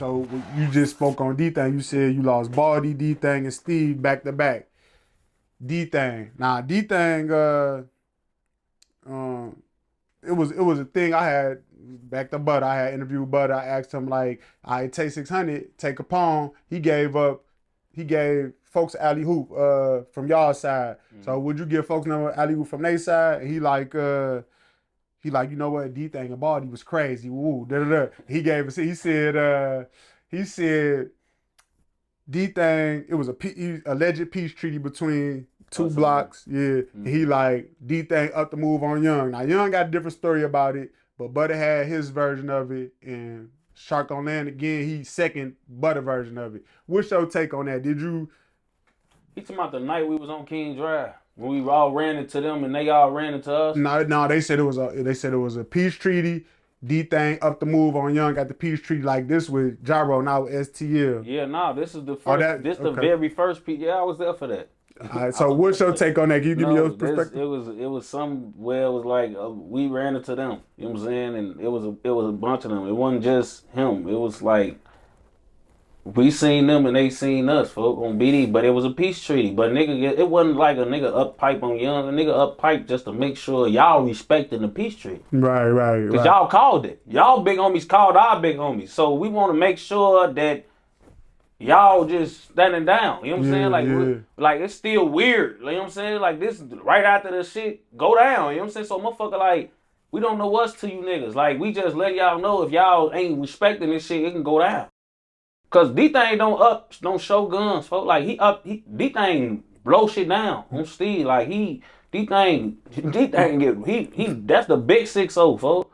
So you just spoke on D-Thang. You said you lost Baldy, D-Thang, and Steve back to back. D-Thang. Now D-Thang, it was a thing I had back to Butta. I had interviewed Butta. I asked him like, I Tay 600, Tay Capone. He gave folks alley hoop from y'all side. So would you give folks number alley hoop from their side? And he like, you know what, D-Thang and Baldy was crazy. Woo, da da da. He gave us. He said D-Thang. It was a alleged peace treaty between two blocks. Yeah, and he like D-Thang up the move on Young. Now Young got a different story about it, but Butta had his version of it, and Shark on Land again. He second Butta version of it. What's your take on that? Did you? He talking about the night we was on King Drive when we all ran into them and they all ran into us. No. They said it was a peace treaty. D-Thang up the move on Young, got the peace treaty like this with Jaro, now with STL. Yeah, this is the first. The very first peace. Yeah, I was there for that. All right, so what's your take on that? Can you give me your perspective? It was somewhere it was like we ran into them. You know what I'm saying? And it was a bunch of them. It wasn't just him. It was like we seen them and they seen us, folk, on BD. But it was a peace treaty. But nigga, it wasn't like a nigga up pipe on Young. A nigga up pipe just to make sure y'all respecting the peace treaty. Right. Because y'all called it. Y'all big homies called our big homies. So we want to make sure that y'all just standing down. You know what I'm saying? Like it's still weird. You know what I'm saying? Like this right after the shit go down. You know what I'm saying? So motherfucker, like, we don't know what's to you niggas. Like, we just let y'all know if y'all ain't respecting this shit, it can go down. Cause D-Thang don't show guns, folks. Like D-Thang blow shit down on Steve. Like D-Thang that's the big 6-0, folks.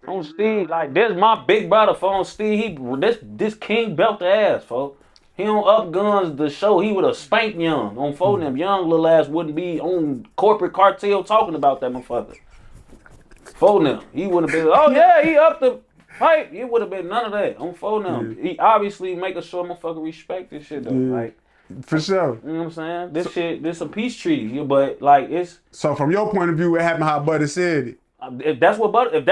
On Steve, like this my big brother for on Steve. This king belt the ass, folks. He don't up guns the show. He would have spanked Young on phone them. Young little ass wouldn't be on corporate cartel talking about that motherfucker. Phone them. He would have been, oh yeah, he up the pipe. It would have been none of that on phone them. He obviously making sure motherfucker respect this shit though. Like for sure. You know what I'm saying? This a peace treaty, but like it's. So from your point of view, what happened how Butta said it? If that's what Butta said,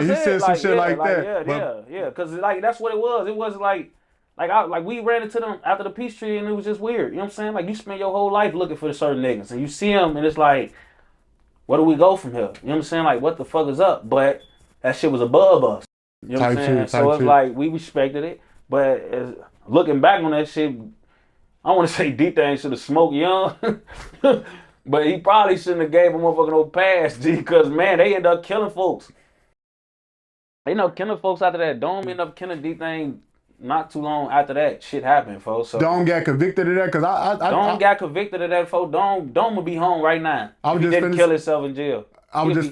he said some shit like that. Yeah, because like that's what it was. It was like we ran into them after the peace treaty and it was just weird. You know what I'm saying? Like you spend your whole life looking for the certain niggas and you see them and it's like, where do we go from here? You know what I'm saying? Like what the fuck is up? But that shit was above us. You know what I'm saying? So it's like we respected it, but looking back on that shit, I want to say D-Thang should have smoked Young. But he probably shouldn't have gave a motherfucking no pass, G, because, man, they end up killing folks. They end up killing folks after that. Dome end up killing D-Thang not too long after that shit happened, folks. So Dome got convicted of that? Because Dome got convicted of that, folks. Dome would be home right now. He didn't kill himself in jail. I just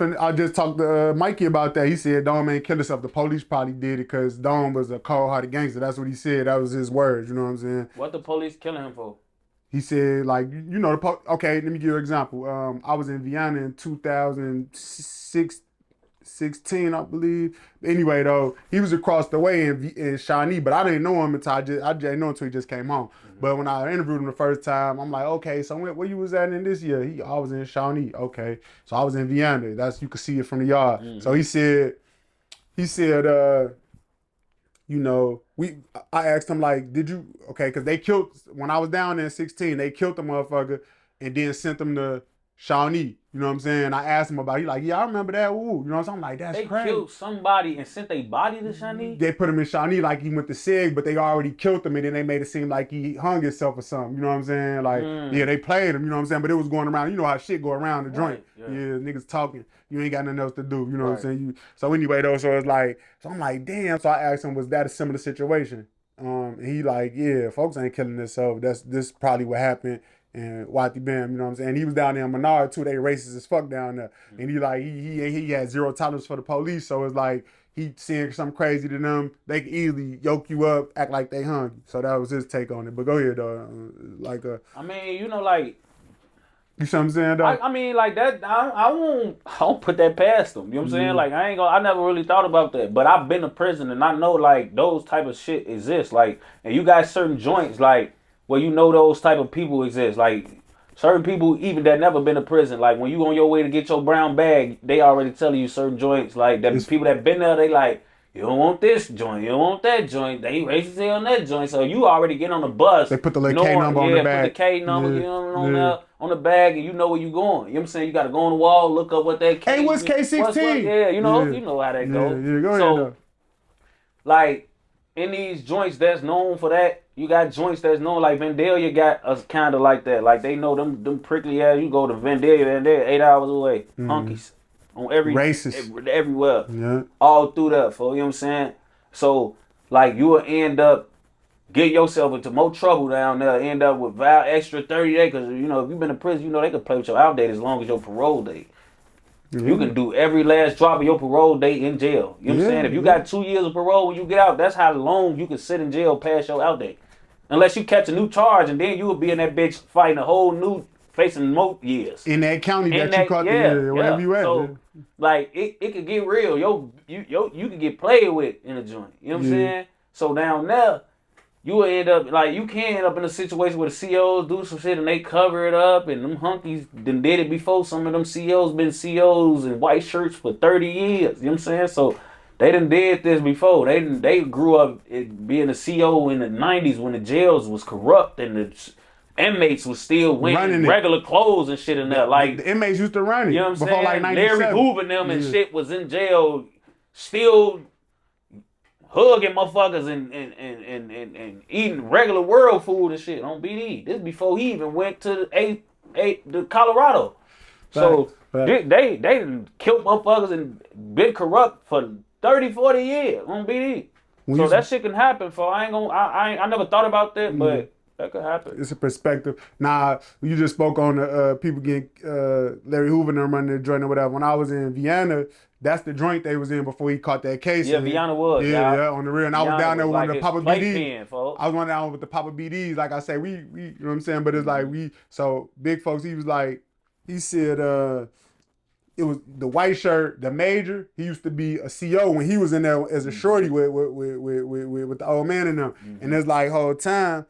talked to Mikey about that. He said Dome ain't kill himself. The police probably did it because Dome was a cold-hearted gangster. That's what he said. That was his words, you know what I'm saying? What the police killing him for? He said, like, you know, okay, let me give you an example. I was in Vienna in 2016, I believe. Anyway, though, he was across the way in Shawnee, but I didn't know him until I didn't know until he just came home. Mm-hmm. But when I interviewed him the first time, I'm like, okay, so where you was at in this year? I was in Shawnee. Okay, so I was in Vienna. You could see it from the yard. Mm-hmm. So he said, you know, I asked him like, did you, okay, because they killed, when I was down there in 16, they killed the motherfucker and then sent them to Shawnee. You know what I'm saying? I asked him about it. He like, yeah, I remember that. Ooh, you know what I'm saying? I'm like, that's crazy. They killed somebody and sent their body to Shawnee? They put him in Shawnee like he went to SIG, but they already killed him and then they made it seem like he hung himself or something. You know what I'm saying? Like, yeah, they played him, you know what I'm saying? But it was going around. You know how shit go around the joint. Yeah, niggas talking. You ain't got nothing else to do. You know what I'm saying? So anyway, though, so it's like, so I'm like, damn. So I asked him, was that a similar situation? And he like, yeah, folks ain't killing themselves. This probably what happened. And Watty Bam, you know what I'm saying? He was down there in Menard too. They racist as fuck down there. And he like, he had zero tolerance for the police. So it's like, he seeing something crazy to them, they can easily yoke you up, act like they hung you. So that was his take on it. But go ahead, though. I mean, you know, like, you see what I'm saying, though? I mean, like that, I won't put that past them. You know what I'm saying? Like, I never really thought about that. But I've been to prison and I know, like, those type of shit exist. Like, and you got certain joints, like, where you know those type of people exist. Like, certain people even that never been to prison, like, when you on your way to get your brown bag, they already telling you certain joints, like, that people that been there, they like, You don't want this joint. You don't want that joint. They racist on that joint. So you already get on the bus. They put the little K number on the bag. Put the K number on the bag, and you know where you going. You know what I'm saying? You got to go on the wall, look up what that K. Hey, what's K16? Yeah, you know how that goes. Yeah, go ahead. So, like, in these joints that's known for that, you got joints that's known, like Vandalia got us kind of like that. Like, they know them prickly ass. You go to Vandalia and they're 8 hours away. Hunkies. On everywhere. Yeah. All through that, fool. You know what I'm saying? So, like, you will end up getting yourself into more trouble down there, end up with extra 30 days, because, you know, if you've been in prison, you know they can play with your out date as long as your parole date. Mm-hmm. You can do every last drop of your parole date in jail. You know what I'm saying? If you got 2 years of parole when you get out, that's how long you can sit in jail past your out date. Unless you catch a new charge, and then you will be in that bitch fighting a whole new, facing more years. In that county you caught wherever you at. So, like, it could get real. You could get played with in a joint. You know what I'm saying? So down there, you will end up, like, you can end up in a situation where the COs do some shit and they cover it up, and them hunkies done did it before. Some of them COs been COs in white shirts for 30 years. You know what I'm saying? So they done did this before. They grew up being a CO in the 90s when the jails was corrupt and the inmates was still wearing regular clothes and shit in there. Like, the inmates used to run it. You know what I'm before saying? Like 97. Larry Hoover and them and shit was in jail still hugging motherfuckers and eating regular world food and shit on BD. This before he even went to the Colorado. So they done killed motherfuckers and been corrupt for 30, 40 years on BD. So that shit can happen. I never thought about that, but that could happen. It's a perspective. Nah, you just spoke on the people getting Larry Hoover and them running their joint or whatever. When I was in Vienna, that's the joint they was in before he caught that case. Yeah, Vienna was. Yeah, on the real. And I was down there with one of the Papa BDs. I was going down with the Papa BDs. Like I say, we you know what I'm saying? But it's like so big folks, he was like, he said, it was the white shirt, the major. He used to be a CO when he was in there as a shorty with the old man in them. Mm-hmm. And it's like whole time,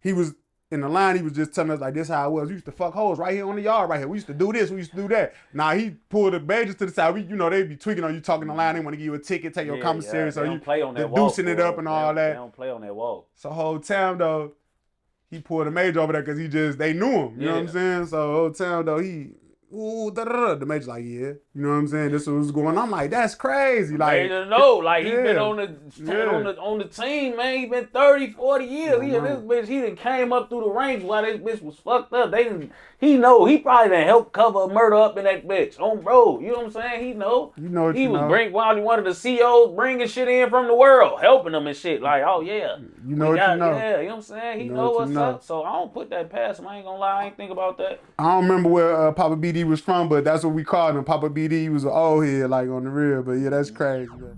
he was in the line, he was just telling us like this how it was. We used to fuck hoes right here on the yard right here. We used to do this, we used to do that. Now he pulled the badges to the side. They be tweaking on you, talking the line. They want to give you a ticket, take your commissary. So you play on that deducing it up and all that. They don't play on that walk. So whole time though, he pulled a major over there because they knew him. You know what I'm saying? So whole time though, the major's like, yeah, you know what I'm saying? This was going on. I'm like, that's crazy. Like, he been on the team, man. He been 30, 40 years. This bitch, he done came up through the ranks while this bitch was fucked up. He probably done helped cover a murder up in that bitch. On bro, you know what I'm saying? He know. He was one of the CEOs bringing shit in from the world, helping them and shit. Like, oh yeah. You know what you know. Yeah, you know what I'm saying? He know what's up. So I don't put that past him. I ain't gonna lie, I ain't think about that. I don't remember where Papa BD was from, but that's what we called him. Papa BD was an old head, like on the real. But yeah, that's crazy. Man.